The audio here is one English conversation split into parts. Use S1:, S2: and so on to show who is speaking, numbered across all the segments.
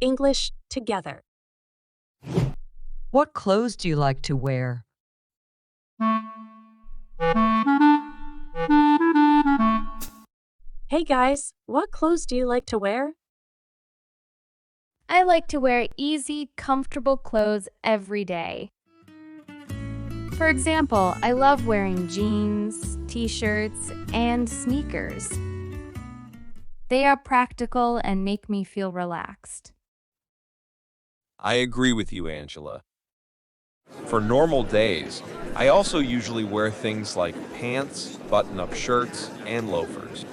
S1: English together.
S2: What clothes do you like to wear?
S1: Hey guys, what clothes do you like to wear?
S3: I like to wear easy, comfortable clothes every day. For example, I love wearing jeans, t-shirts, and sneakers. They are practical and make me feel relaxed.
S4: I agree with you, Angela. For normal days, I also usually wear things like pants, button-up shirts, and loafers.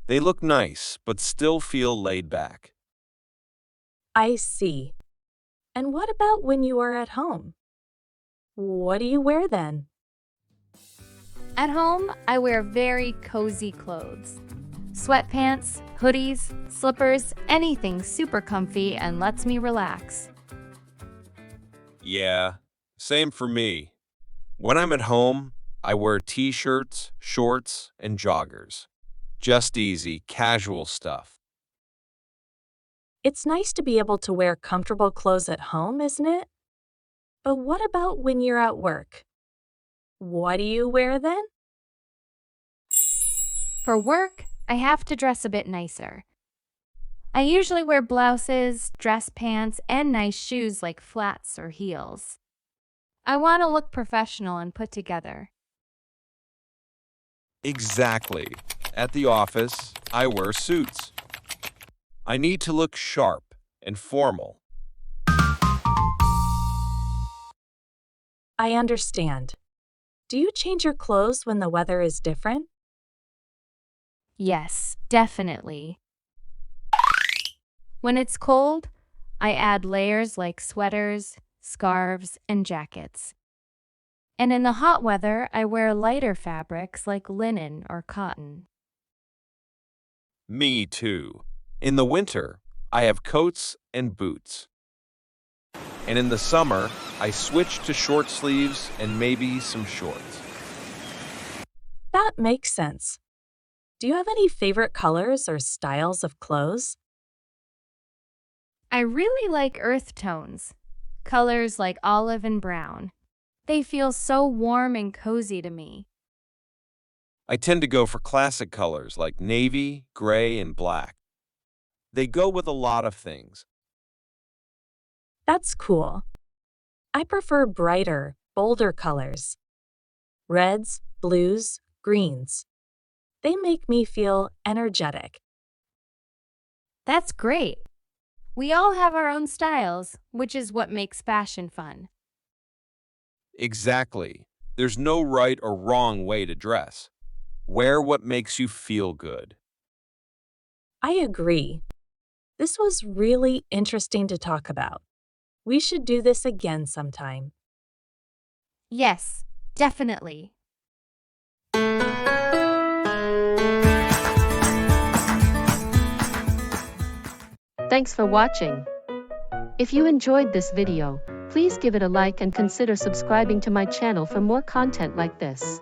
S4: They look nice, but still feel laid back.
S1: I see. And what about when you are at home? What do you wear then?
S3: At home, I wear very cozy clothes. Sweatpants, hoodies, slippers, anything super comfy and lets me relax.
S4: Yeah, same for me. When I'm at home, I wear t-shirts, shorts, and joggers. Just easy, casual stuff.
S1: It's nice to be able to wear comfortable clothes at home, isn't it? But what about when you're at work? What do you wear then?
S3: For work, I have to dress a bit nicer. I usually wear blouses, dress pants, and nice shoes like flats or heels. I want to look professional and put together.
S4: Exactly. At the office, I wear suits. I need to look sharp and formal.
S1: I understand. Do you change your clothes when the weather is different?
S3: Yes, definitely. When it's cold, I add layers like sweaters, scarves, and jackets. And in the hot weather, I wear lighter fabrics like linen or cotton.
S4: Me too. In the winter, I have coats and boots. And in the summer, I switch to short sleeves and maybe some shorts.
S1: That makes sense. Do you have any favorite colors or styles of clothes?
S3: I really like earth tones, colors like olive and brown. They feel so warm and cozy to me.
S4: I tend to go for classic colors like navy, gray, and black. They go with a lot of things.
S1: That's cool. I prefer brighter, bolder colors. Reds, blues, greens. They make me feel energetic.
S3: That's great. We all have our own styles, which is what makes fashion fun.
S4: Exactly. There's no right or wrong way to dress. Wear what makes you feel good.
S1: I agree. This was really interesting to talk about. We should do this again sometime.
S3: Yes, definitely.
S5: Thanks for watching. If you enjoyed this video, please give it a like and consider subscribing to my channel for more content like this.